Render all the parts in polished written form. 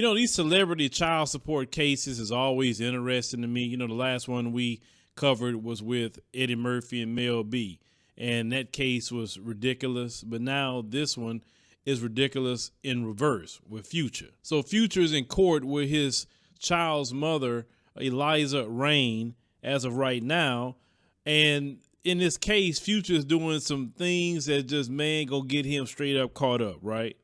These celebrity child support cases is always interesting to me. The last one we covered was with Eddie Murphy and Mel B, and that case was ridiculous. But now this one is ridiculous in reverse with Future. So Future is in court with his child's mother, Eliza Reign, as of right now. And in this case, Future is doing some things that just, man, go get him straight up caught up, right?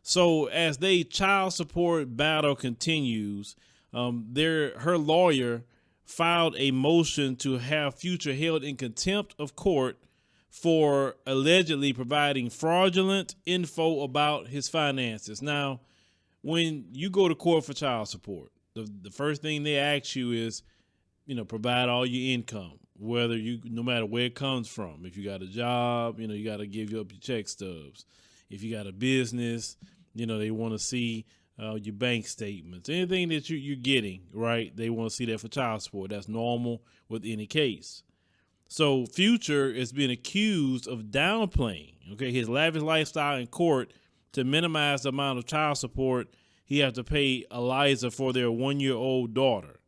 So as they child support battle continues, her lawyer filed a motion to have Future held in contempt of court for allegedly providing fraudulent info about his finances. Now, when you go to court for child support, the first thing they ask you is, provide all your income, no matter where it comes from. If you got a job, you got to give up your check stubs. If you got a business, they want to see your bank statements, anything that you're getting, right? They want to see that for child support. That's normal with any case. So Future is being accused of downplaying, his lavish lifestyle in court to minimize the amount of child support he has to pay Eliza for their 1-year-old daughter.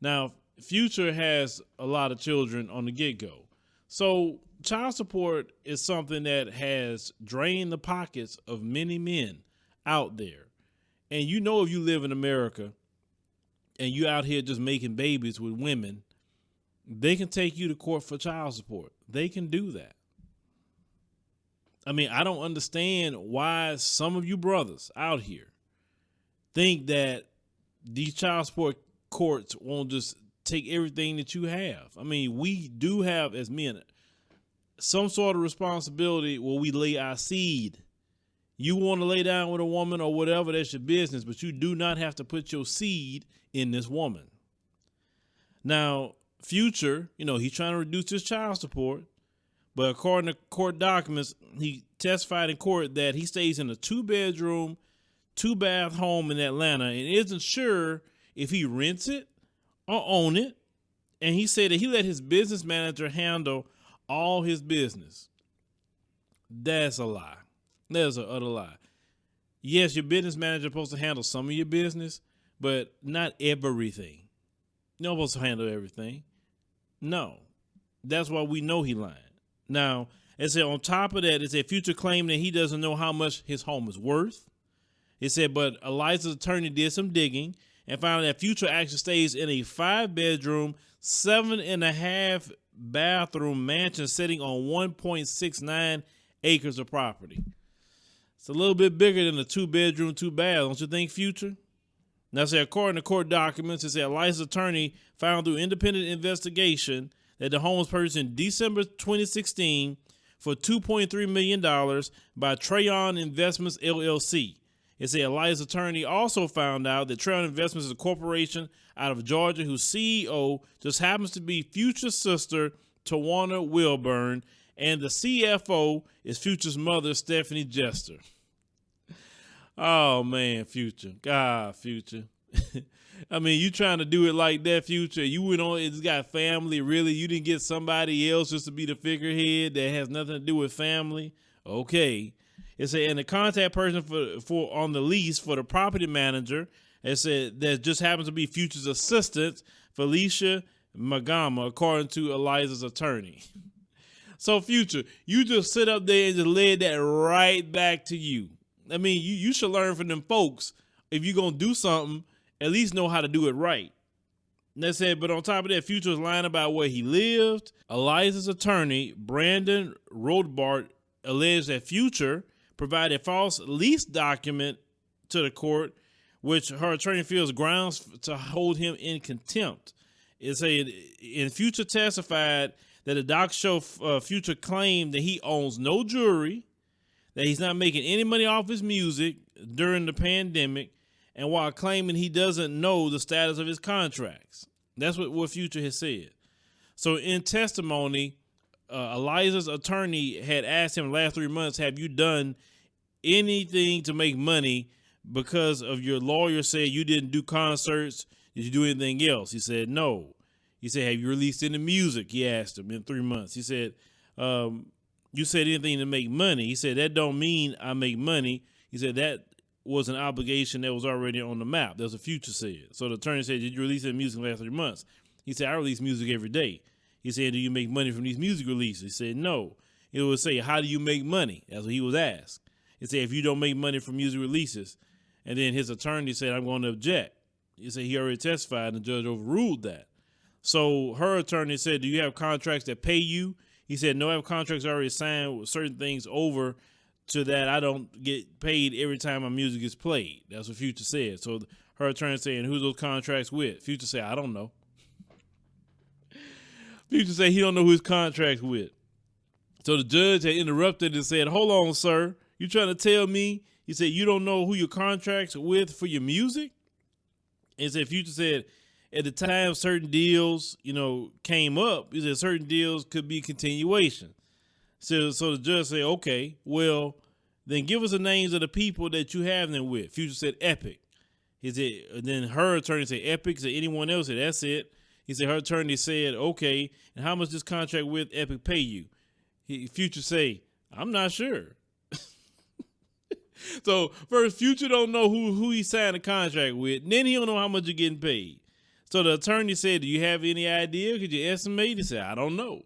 Now, Future has a lot of children on the get-go. So child support is something that has drained the pockets of many men out there. And if you live in America and you out here just making babies with women, they can take you to court for child support. They can do that. I mean, I don't understand why some of you brothers out here think that these child support courts won't just take everything that you have. I mean, we do have as men some sort of responsibility where we lay our seed. You want to lay down with a woman or whatever, that's your business, but you do not have to put your seed in this woman. Now, Future, he's trying to reduce his child support, but according to court documents, he testified in court that he stays in a 2-bedroom, 2-bath home in Atlanta and isn't sure if he rents it or own it. And he said that he let his business manager handle all his business. That's a lie. That's an utter lie. Yes, your business manager is supposed to handle some of your business, but not everything. You're not supposed to handle everything. No. That's why we know he lying. Now, it said on top of that, it said Future claimed that he doesn't know how much his home is worth. It said, but Eliza's attorney did some digging and found that Future actually stays in a 5-bedroom, 7.5 bathroom mansion sitting on 1.69 acres of property. It's a little bit bigger than a 2-bedroom, 2-bath, don't you think, Future? Now, say according to court documents, it said Eliza's attorney found through independent investigation that the home was purchased in December 2016 for $2.3 million by Trayon Investments, LLC. It said Eliza's attorney also found out that Trayon Investments is a corporation out of Georgia whose CEO just happens to be Future's sister, Tawana Wilburn, and the CFO is Future's mother, Stephanie Jester. Oh, man, Future. God, Future. I mean, you trying to do it like that, Future. You went on, it's got family, really? You didn't get somebody else just to be the figurehead that has nothing to do with family? Okay. It said, and the contact person for on the lease for the property manager, it said that just happens to be Future's assistant, Felicia Magama, according to Eliza's attorney. So, Future, you just sit up there and just lay that right back to you. I mean, you should learn from them folks. If you're going to do something, at least know how to do it right. And they said, but on top of that, Future was lying about where he lived. Eliza's attorney, Brandon Rothbart, alleged that Future provided a false lease document to the court, which her attorney feels grounds to hold him in contempt. It said, in Future testified that the docs show Future claimed that he owns no jewelry, that he's not making any money off his music during the pandemic, and while claiming he doesn't know the status of his contracts. That's what Future has said. So in testimony, Eliza's attorney had asked him the last 3 months, have you done anything to make money because of your lawyer said you didn't do concerts? Did you do anything else? He said, no. He said, have you released any music? He asked him in 3 months. He said, you said anything to make money. He said, that don't mean I make money. He said, that was an obligation that was already on the map. That's what Future said. So the attorney said, did you release any music in the last 3 months? He said, I release music every day. He said, do you make money from these music releases? He said, no. It would say, how do you make money? That's what he was asked. He said, if you don't make money from music releases. And then his attorney said, I'm going to object. He said he already testified and the judge overruled that. So her attorney said, do you have contracts that pay you? He said, no, I have contracts already signed with certain things over to that I don't get paid every time my music is played. That's what Future said. So her attorney saying, who's those contracts with? Future said, I don't know. Future said he don't know who his contract's with. So the judge had interrupted and said, hold on, sir. You trying to tell me? He said, you don't know who your contract's with for your music? And said, Future said, at the time certain deals, came up, he said certain deals could be continuation. So the judge said, okay, well, then give us the names of the people that you have them with. Future said, Epic. He said, and then her attorney said, Epic. Said, anyone else? Said, that's it. He said, her attorney said, okay, and how much this contract with Epic pay you? Future say, I'm not sure. So first, Future don't know who he signed a contract with, and then he don't know how much you're getting paid. So the attorney said, do you have any idea? Could you estimate? He said, I don't know.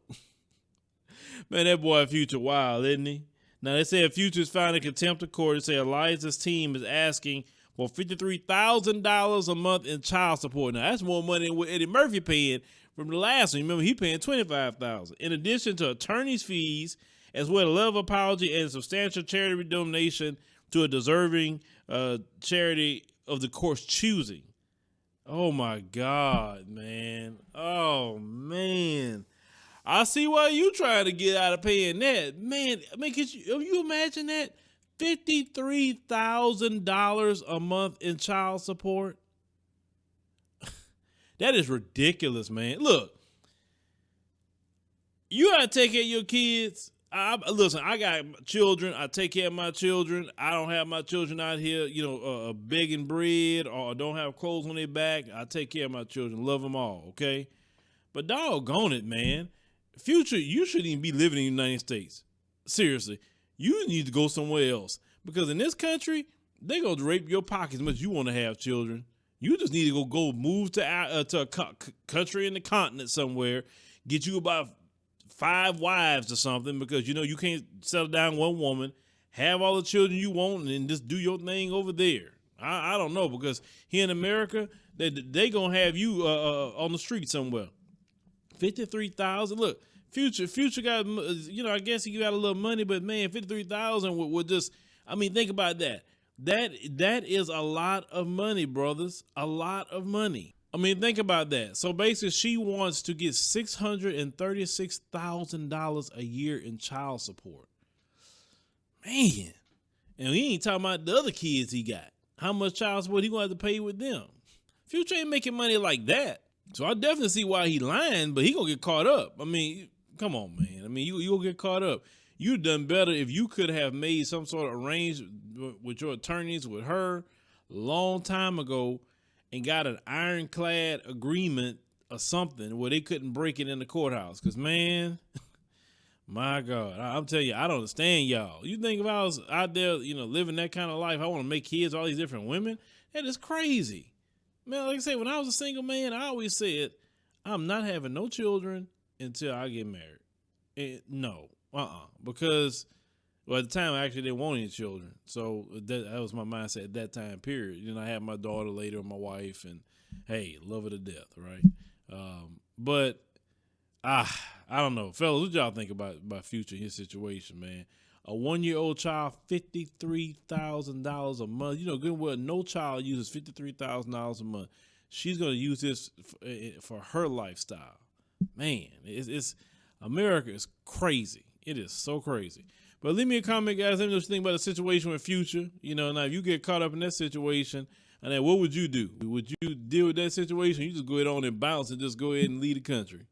Man, that boy Future wild, isn't he? Now, they said Future is found in contempt of court. They say Eliza's team is asking for $53,000 a month in child support. Now, that's more money than what Eddie Murphy paying from the last one. Remember, he paying $25,000. In addition to attorney's fees, as well as a level of apology and substantial charity donation to a deserving charity of the court's choosing. Oh, my God, man. Oh, man. I see why you trying to get out of paying that. Man, could you imagine that? $53,000 a month in child support? That is ridiculous, man. Look, you got to take care of your kids. Listen, I got children. I take care of my children. I don't have my children out here, begging bread or don't have clothes on their back. I take care of my children. Love them all, okay? But doggone it, man. Future, you shouldn't even be living in the United States. Seriously. You need to go somewhere else. Because in this country, they're going to rape your pockets as much as you want to have children. You just need to go move to a country in the continent somewhere, get you about 5 wives or something, because you can't settle down one woman, have all the children you want, and just do your thing over there. I don't know, because here in America, they gonna have you on the street somewhere. 53,000. Look, Future got, I guess he got a little money, but man, 53,000 would just. I mean, think about that. That is a lot of money, brothers. A lot of money. I mean, think about that. So basically, she wants to get $636,000 a year in child support. Man. And he ain't talking about the other kids he got. How much child support he going to have to pay with them. Future ain't making money like that. So I definitely see why he lying, but he going to get caught up. I mean, come on, man. I mean, you'll get caught up. You'd done better if you could have made some sort of arrangement with your attorneys, with her, long time ago, and got an ironclad agreement or something where they couldn't break it in the courthouse. Because, man, my God, I'm telling you, I don't understand y'all. You think if I was out there, living that kind of life, I want to make kids, all these different women? That is crazy. Man, like I said, when I was a single man, I always said, I'm not having no children until I get married. And no, because, well, at the time, I actually didn't want any children. So that was my mindset at that time period. I had my daughter later, my wife, and hey, love her to death, right? But I don't know. Fellas, what y'all think about Future, his situation, man? A 1-year-old child, $53,000 a month. Good and well, no child uses $53,000 a month. She's going to use this for her lifestyle. Man, it's America is crazy. It is so crazy. But leave me a comment, guys. Let me know what you think about the situation with Future. Now if you get caught up in that situation, and then what would you do? Would you deal with that situation? You just go ahead on and bounce and just go ahead and leave the country.